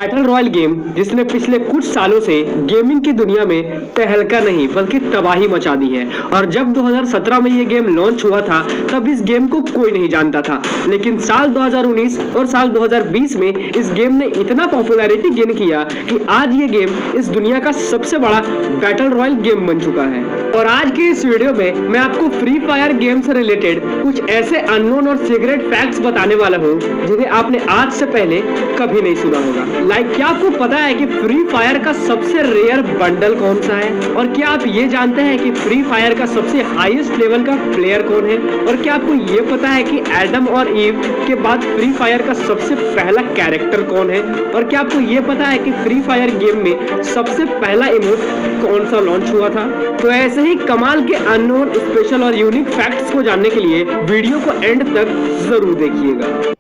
Battle royal game जिसने पिछले कुछ सालों से गेमिंग की दुनिया में तहलका नहीं बल्कि तबाही मचा दी है। और जब 2017 में ये गेम लॉन्च हुआ था तब इस गेम को कोई नहीं जानता था, लेकिन साल 2019 और साल 2020 में इस गेम ने इतना पॉपुलैरिटी गेन किया कि आज ये गेम इस दुनिया का सबसे बड़ा बैटल रॉयल गेम बन चुका है। और आज के इस वीडियो में मैं आपको फ्री फायर गेम से रिलेटेड कुछ ऐसे अननोन और सीक्रेट फैक्ट्स बताने वाला हूँ जिन्हें आपने आज से पहले कभी नहीं सुना होगा। क्या आपको पता है कि फ्री फायर का सबसे रेयर बंडल कौन सा है? और क्या आप ये जानते हैं कि फ्री फायर का सबसे हाईएस्ट लेवल का प्लेयर कौन है? और क्या आपको ये पता है कि एडम और ईव के बाद फ्री फायर का सबसे पहला कैरेक्टर कौन है? और क्या आपको ये पता है कि फ्री फायर गेम में सबसे पहला इमोट कौन सा लॉन्च हुआ था? तो ऐसे ही कमाल के अननोन, स्पेशल और यूनिक फैक्ट्स को जानने के लिए वीडियो को एंड तक जरूर देखिएगा।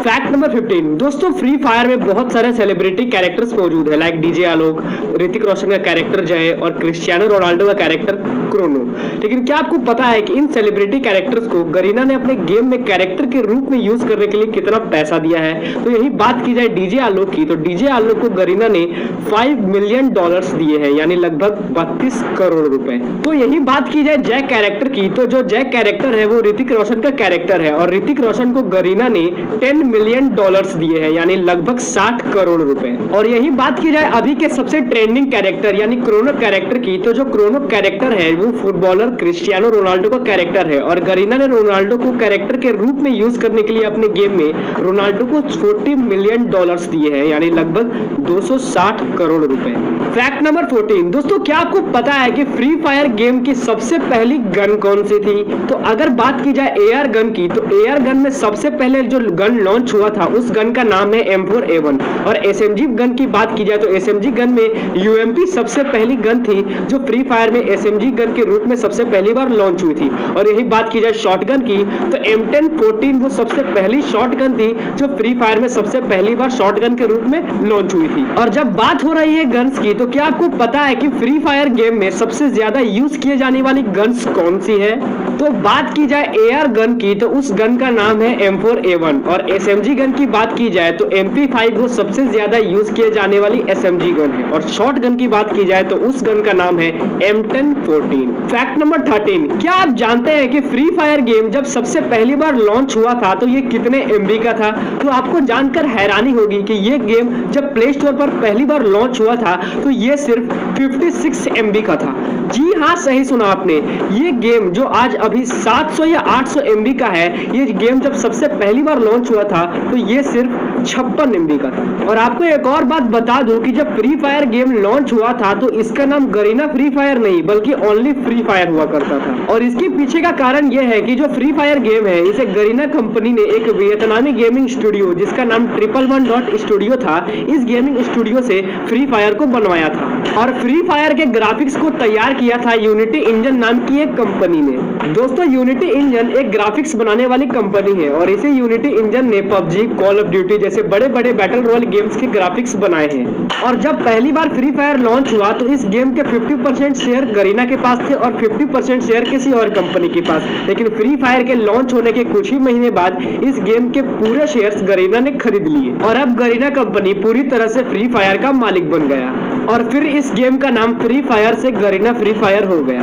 Fact number 15। दोस्तों, फ्री फायर में बहुत सारे सेलिब्रिटी कैरेक्टर्स मौजूद है, लाइक डीजे आलोक, ऋतिक रोशन का कैरेक्टर जय और क्रिस्टियानो रोनाल्डो का कैरेक्टर क्रोनो। लेकिन क्या आपको पता है कि इन सेलिब्रिटी कैरेक्टर्स को गरीना ने अपने गेम में कैरेक्टर के रूप में यूज करने के लिए कितना पैसा दिया है? तो यही बात की जाए डीजे आलोक की, तो डीजे आलोक को गरीना ने $5 मिलियन दिए हैं, यानी लगभग 32 करोड़ रुपए। तो यही बात की जाए जय कैरेक्टर की, तो जो जय कैरेक्टर है वो ऋतिक रोशन का कैरेक्टर है और ऋतिक रोशन को गरीना ने $10 मिलियन दिए हैं, यानी लगभग 60 करोड़ रुपए। और यही बात की जाए अभी के सबसे ट्रेंडिंग कैरेक्टर यानी क्रोनो कैरेक्टर की, तो जो क्रोनो कैरेक्टर है वो फुटबॉलर क्रिस्टियानो रोनाल्डो का कैरेक्टर है और गरीना ने रोनाल्डो को कैरेक्टर के रूप में यूज करने के लिए अपने गेम में रोनाल्डो को $40 मिलियन दिए हैं, यानी लगभग 260 करोड़ रुपए। Fact number 14। दोस्तों, क्या आपको पता है कि फ्री फायर गेम की सबसे पहली गन कौन सी थी? तो अगर बात की जाए एआर गन की, तो एआर गन में सबसे पहले जो गन लॉन्च हुआ था उस गन का नाम है M4A1। और एसएमजी गन की बात की जाए तो एसएमजी गन में यूएमपी सबसे पहली गन थी जो फ्री फायर में एसएमजी गन के रूप में सबसे पहली बार लॉन्च हुई थी। और यही बात की जाए शॉटगन की, तो M1014 वो सबसे पहली शॉटगन थी जो फ्री फायर में सबसे पहली बार शॉटगन के रूप में लॉन्च हुई थी। और जब बात हो रही है गन्स की, तो क्या आपको पता है कि फ्री फायर गेम में सबसे ज्यादा यूज किए जाने वाली गन्स कौन सी है? तो बात की जाए एआर गन की, तो उस गन का नाम है M4A1। और एसएमजी गन की बात की जाए तो MP5 वो सबसे ज्यादा यूज किए जाने वाली एसएमजी गन है। और शॉर्ट गन की बात की जाए तो उस गन का नाम है M1014। Fact number 13। क्या आप जानते हैं कि फ्री फायर गेम जब सबसे पहली बार लॉन्च हुआ था तो ये कितने एमबी का था? तो आपको जानकर हैरानी होगी कि ये गेम जब प्ले स्टोर पर पहली बार लॉन्च हुआ था तो ये सिर्फ 56 एमबी का था। जी हाँ, सही सुना आपने। ये गेम जो आज अभी 700 या 800 एमबी का है, ये गेम जब सबसे पहली बार लॉन्च हुआ था तो ये सिर्फ 56 एमबी का था। और आपको एक और बात बता दूं कि जब फ्री फायर गेम लॉन्च हुआ था तो इसका नाम गरीना फ्री फायर नहीं बल्कि ओनली फ्री फायर हुआ करता था। और इसके पीछे का कारण यह है कि जो फ्री फायर गेम है इसे गरीना कंपनी ने एक वियतनामी गेमिंग स्टूडियो जिसका नाम 111 स्टूडियो था, इस गेमिंग स्टूडियो से फ्री फायर को बनवाया था। और फ्री फायर के ग्राफिक्स को तैयार किया था यूनिटी इंजन नाम की एक कंपनी ने। दोस्तों, यूनिटी इंजन एक ग्राफिक्स बनाने वाली कंपनी है और इसे यूनिटी इंजन ने पबजी, कॉल ऑफ ड्यूटी जैसे बड़े बड़े बैटल रॉयल गेम्स के ग्राफिक्स बनाए हैं। और जब पहली बार फ्री फायर लॉन्च हुआ तो इस गेम के 50% शेयर गरीना के पास थे और 50% शेयर किसी और कंपनी के पास। लेकिन फ्री फायर के लॉन्च होने के कुछ ही महीने बाद इस गेम के पूरे शेयर्स गरीना ने खरीद लिए और अब गरीना कंपनी पूरी तरह से फ्री फायर का मालिक बन गया और फिर इस गेम का नाम फ्री फायर से गरीना फ्री फायर हो गया।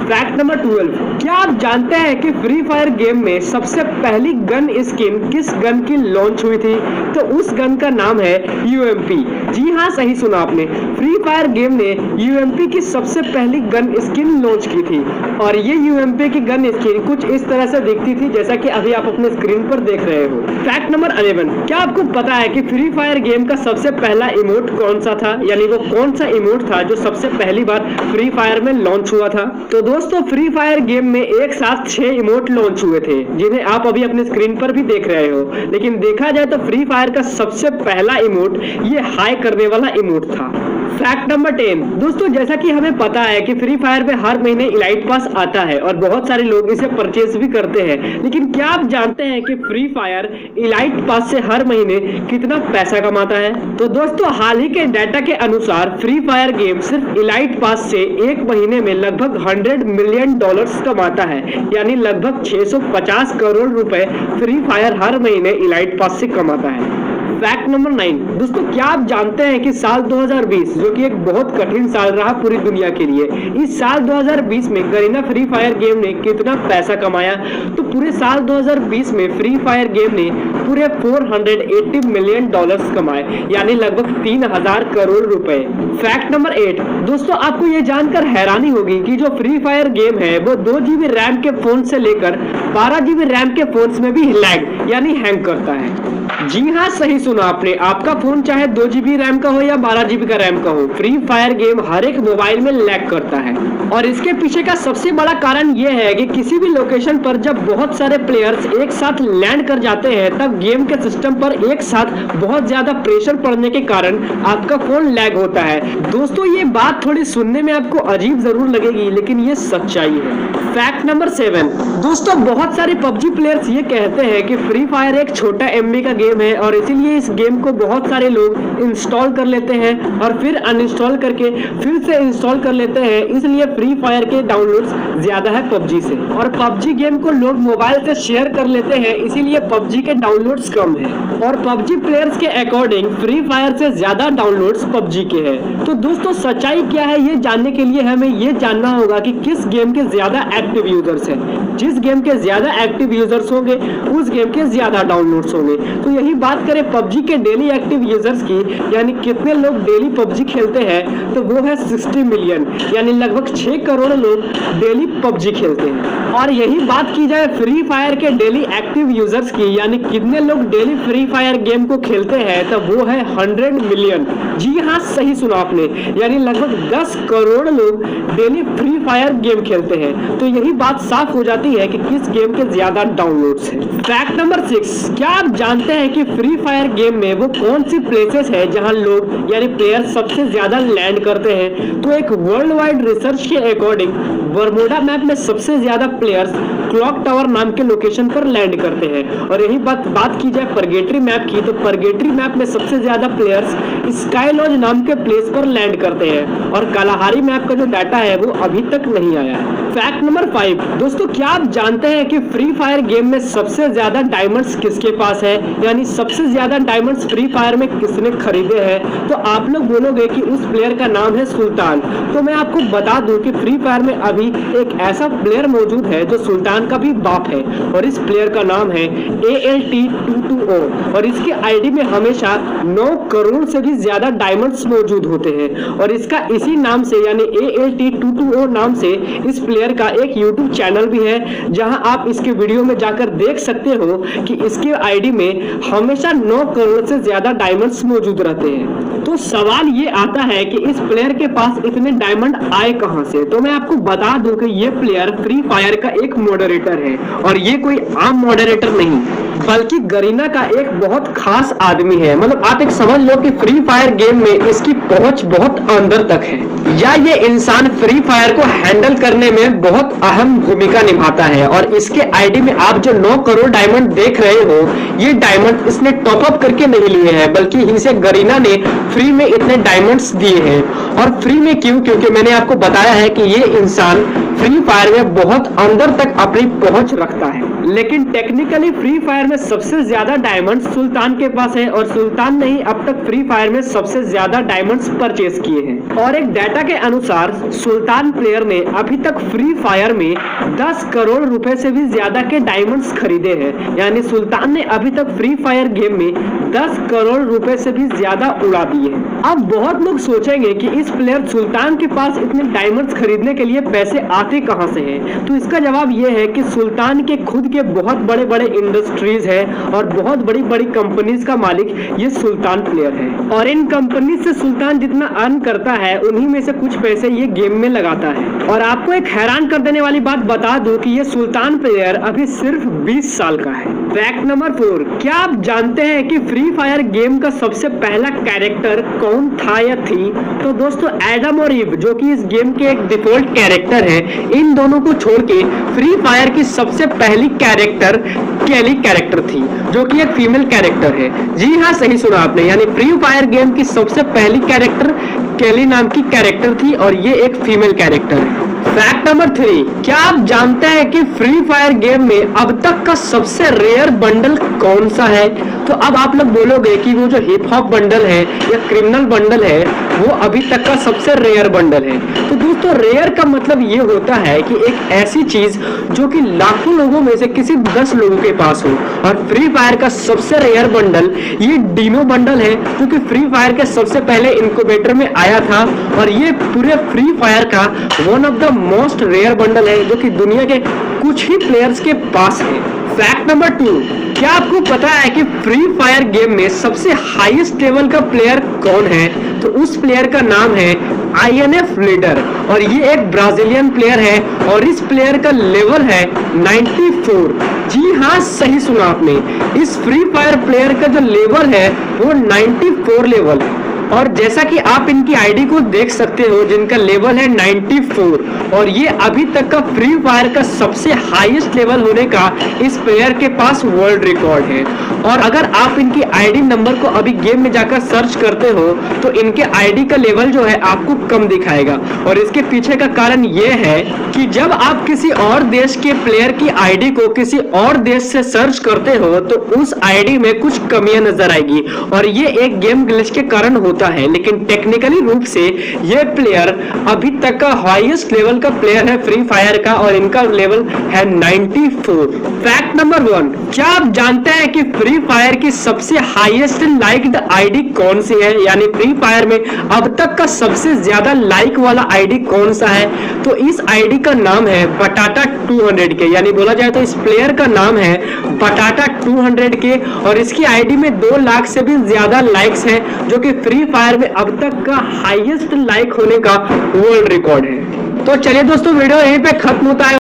Fact number 12। क्या आप जानते हैं कि फ्री फायर गेम में सबसे पहली गन स्किन किस गन की लॉन्च हुई थी? तो उस गन का नाम है यूएमपी। जी हाँ, सही सुना आपने। फ्री फायर गेम ने यूएमपी की सबसे पहली गन स्किन लॉन्च की थी और ये यूएमपी की गन स्किन कुछ इस तरह से दिखती थी जैसा कि अभी आप अपने स्क्रीन पर देख रहे हो। Fact number 11। क्या आपको पता है कि फ्री फायर गेम का सबसे पहला इमोट कौन सा था, यानी वो कौन सा इमोट था जो सबसे पहली बार फ्री फायर में लॉन्च हुआ था? तो दोस्तों, फ्री फायर गेम में एक साथ 6 इमोट लॉन्च हुए थे जिन्हें आप अभी अपने स्क्रीन पर भी देख रहे हो। लेकिन देखा जाए तो फ्री फायर का सबसे पहला इमोट ये हाई करने वाला इमोट था। फैक्ट नंबर 10 दोस्तों, जैसा कि हमें पता है कि फ्री फायर में हर महीने इलाइट पास आता है और बहुत सारे लोग इसे परचेज भी करते हैं, लेकिन क्या आप जानते हैं कि फ्री फायर इलाइट पास से हर महीने कितना पैसा कमाता है? तो दोस्तों, हाल ही के डाटा के अनुसार फ्री फायर गेम सिर्फ इलाइट पास से एक महीने में लगभग $100 मिलियन कमाता है, यानी लगभग 650 करोड़ रुपए फ्री फायर हर महीने इलाइट पास से कमाता है। फैक्ट नंबर 9 दोस्तों, क्या आप जानते हैं कि साल 2020 जो कि एक बहुत कठिन साल रहा पूरी दुनिया के लिए, इस साल 2020 में गरीना फ्री फायर गेम ने कितना पैसा कमाया? तो पूरे साल 2020 में फ्री फायर गेम ने पूरे $480 मिलियन कमाए, यानी लगभग 3000 करोड़ रुपए। फैक्ट नंबर 8 दोस्तों, आपको ये जानकर हैरानी होगी कि जो फ्री फायर गेम है वो 2 GB रैम के फोन से लेकर 12 GB रैम के फोन में भी लैग यानी हैंग करता है। जी हाँ, सही सुना आपने, आपका फोन चाहे 2 GB रैम का हो या 12 GB का रैम का हो, फ्री फायर गेम हर एक मोबाइल में लैग करता है। और इसके पीछे का सबसे बड़ा कारण यह है कि किसी भी लोकेशन पर जब बहुत सारे प्लेयर्स एक साथ लैंड कर जाते हैं तब गेम के सिस्टम पर एक साथ बहुत ज्यादा प्रेशर पड़ने के कारण आपका फोन लैग होता है। दोस्तों, ये बात थोड़ी सुनने में आपको अजीब जरूर लगेगी, लेकिन ये सच्चाई है। फैक्ट नंबर 7 दोस्तों, बहुत सारे पबजी प्लेयर्स ये कहते हैं कि फ्री फायर एक छोटा MB का गेम है और इसीलिए इस गेम को बहुत सारे लोग इंस्टॉल कर लेते हैं और फिर अनइंस्टॉल करके फिर से इंस्टॉल कर लेते हैं, इसलिए फ्री फायर के डाउनलोड्स ज्यादा है पबजी से। और पबजी गेम को लोग मोबाइल से शेयर कर लेते हैं, इसीलिए पबजी के डाउनलोड्स कम है। और पबजी प्लेयर्स के अकॉर्डिंग फ्री फायर से ज्यादा डाउनलोड्स पबजी के हैं। तो दोस्तों, सच्चाई क्या है ये जानने के लिए हमें ये जानना होगा कि किस गेम के ज्यादा एक्टिव यूजर्स हैं। जिस गेम के ज्यादा एक्टिव यूजर्स होंगे उस गेम के ज्यादा डाउनलोड्स होंगे। तो यही बात करें पबजी के डेली एक्टिव यूजर्स की, यानी कितने लोग डेली पबजी खेलते हैं, तो वो है 60 मिलियन, यानी लगभग 6 करोड़ लोग डेली पबजी खेलते हैं। और यही बात की जाए फ्री फायर के डेली एक्टिव यूजर्स की, यानी कितने लोग डेली फ्री फायर गेम को खेलते हैं, तो वो है 100 मिलियन। जी हाँ, सही सुना आपने, यानी लगभग 10 करोड़ लोग डेली फ्री फायर गेम खेलते हैं। तो यही बात साफ हो जाती है कि किस गेम के ज्यादा डाउनलोड्स हैं। फैक्ट नंबर 6 क्या आप जानते हैं कि फ्री फायर गेम में वो कौन सी प्लेसेस है जहां लोग यानी प्लेयर सबसे ज्यादा लैंड करते हैं? तो एक वर्ल्ड वाइड रिसर्च के अकॉर्डिंग बरमोडा मैप में सबसे ज्यादा प्लेयर्स क्लॉक टावर नाम के लोकेशन पर लैंड करते हैं। और यही बात की जाए परगेटरी मैप की, तो परगेटरी मैप में सबसे ज्यादा प्लेयर्स स्काई लॉज नाम के प्लेस पर लैंड करते हैं। और कालाहारी मैप का जो डाटा है वो अभी तक नहीं आया है। फैक्ट नंबर 5 दोस्तों, क्या आप जानते हैं कि फ्री फायर गेम में सबसे ज्यादा डायमंड्स किसके पास है, यानी सबसे ज्यादा डायमंड्स फ्री फायर में किसने खरीदे हैं? तो आप लोग बोलोगे कि उस प्लेयर का नाम है सुल्तान। तो मैं आपको बता दूं कि फ्री फायर में अभी एक ऐसा प्लेयर मौजूद है जो सुल्तान का भी बाप है, और इस प्लेयर का नाम है ALT220 और इसके आईडी में हमेशा 9 करोड़ से भी ज्यादा डायमंड्स मौजूद होते हैं। और इसका इसी नाम से यानी ALT220 नाम से इस प्लेयर का एक यूट्यूब चैनल भी है, जहां आप इसके वीडियो में जाकर देख सकते हो कि इसके आईडी में हमेशा 9 करोड़ से ज्यादा डायमंड्स मौजूद रहते हैं। तो सवाल ये आता है कि इस प्लेयर के पास इतने डायमंड आए कहां से? तो मैं आपको बता दूं कि ये प्लेयर फ्री फायर का एक मॉडरेटर है, और ये कोई आम मॉडरेटर नहीं बल्कि गरीना का एक बहुत खास आदमी है। मतलब आप एक समझ लो कि फ्री फायर गेम में इसकी पहुंच बहुत अंदर तक है, या ये इंसान फ्री फायर को हैंडल करने में बहुत अहम भूमिका निभाता है। और इसके आईडी में आप जो 9 करोड़ डायमंड देख रहे हो, ये डायमंड इसने टॉप अप करके नहीं लिए हैं, बल्कि इसे गरीना ने फ्री में इतने डायमंड्स दिए हैं। और फ्री में क्यों? क्योंकि मैंने आपको बताया है कि ये इंसान फ्री फायर में बहुत अंदर तक अपनी पहुंच रखता है। लेकिन टेक्निकली फ्री फायर में सबसे ज्यादा डायमंड्स सुल्तान के पास है, और सुल्तान ने ही अब तक फ्री फायर में सबसे ज्यादा डायमंड्स परचेज किए हैं। और एक डाटा के अनुसार सुल्तान प्लेयर ने अभी तक फ्री फायर में 10 करोड़ रुपए से भी ज्यादा के डायमंड्स खरीदे हैं, यानी सुल्तान ने अभी तक फ्री फायर गेम में 10 करोड़ रुपए से भी ज्यादा उड़ा दिए। अब बहुत लोग सोचेंगे कि इस प्लेयर सुल्तान के पास इतने डायमंड्स खरीदने के लिए पैसे आते कहां से हैं? तो इसका जवाब यह है कि सुल्तान के खुद के बहुत बड़े बड़े इंडस्ट्रीज है और बहुत बड़ी बड़ी कंपनीज का मालिक ये सुल्तान प्लेयर है। और इन कंपनी से सुल्तान जितना अर्न करता है उन्हीं में से कुछ पैसे ये गेम में लगाता है। और आपको एक हैरान कर देने वाली बात बता दूं कि ये सुल्तान प्लेयर अभी सिर्फ 20 साल का है। फैक्ट नंबर 4 क्या आप जानते हैं कि फ्री फ्री फायर गेम का सबसे पहला कैरेक्टर कौन था या थी? तो दोस्तों एडम और ईव जो कि इस गेम के एक डिफॉल्ट कैरेक्टर है, इन दोनों को छोड़ के फ्री फायर की सबसे पहली कैरेक्टर केली कैरेक्टर थी, जो कि एक फीमेल कैरेक्टर है। जी हाँ, सही सुना आपने, यानी फ्री फायर गेम की सबसे पहली कैरेक्टर केली नाम की कैरेक्टर थी और ये एक फीमेल कैरेक्टर है। फैक्ट नंबर 3, क्या आप जानते हैं कि फ्री फायर गेम में अब तक का सबसे रेयर बंडल कौन सा है? तो अब आप लोग बोलोगे कि वो जो हिप हॉप बंडल है या क्रिमिनल बंडल है वो अभी तक का सबसे रेयर बंडल है। तो दोस्तों रेयर का मतलब ये होता है कि एक ऐसी चीज जो कि लाखों लोगों में से किसी 10 लोगों के पास हो। और फ्री फायर का सबसे रेयर बंडल ये डीनो बंडल है, जो कि फ्री फायर के सबसे पहले इनक्यूबेटर में आया था और ये पूरे फ्री फायर का one of the most rare bundle है, जो कि दुनिया के कुछ ही प्लेयर्स के पास है। फैक्ट नंबर 2, क्या आपको पता है कि फ्री फायर गेम में सबसे हाईएस्ट लेवल का प्लेयर कौन है? तो उस प्लेयर का नाम है INF लीडर और ये एक ब्राजीलियन प्लेयर है और इस प्लेयर का लेवल है 94। जी हाँ, सही सुना आपने, इस फ्री फायर प्लेयर का जो लेवल है वो 94 लेवल है। और जैसा कि आप इनकी आईडी को देख सकते हो जिनका लेवल है 94 और ये अभी तक का फ्री फायर का सबसे हाईएस्ट लेवल होने का इस प्लेयर के पास वर्ल्ड रिकॉर्ड है। और अगर आप इनकी आईडी नंबर को अभी गेम में जाकर सर्च करते हो तो इनके आईडी का लेवल जो है आपको कम दिखाएगा और इसके पीछे का कारण ये है कि जब आप किसी और देश के प्लेयर की आईडी को किसी और देश से सर्च करते हो तो उस आईडी में कुछ कमियां नजर आएगी और ये एक गेम ग्लिच के कारण होता है। लेकिन टेक्निकली रूप से ये प्लेयर अभी तक का हाईएस्ट लेवल का प्लेयर है फ्री फायर का और इनका लेवल है 94। फैक्ट नंबर 1, क्या आप जानते हैं कि फ्री फायर की सबसे हाईएस्ट लाइक्ड आईडी कौन सी है? यानी फ्री फायर में अब तक का सबसे ज्यादा लाइक वाला आईडी कौन सा है? तो इस आईडी का नाम है बटाटा 200 के, यानी बोला जाए तो इस प्लेयर का नाम है बटाटा 200 के और इसकी आईडी में 2 लाख से भी ज्यादा लाइक्स हैं, जो कि फ्री फायर में अब तक का हाईएस्ट लाइक होने का वर्ल्ड रिकॉर्ड है। तो चलिए दोस्तों, वीडियो यहीं पे खत्म होता है।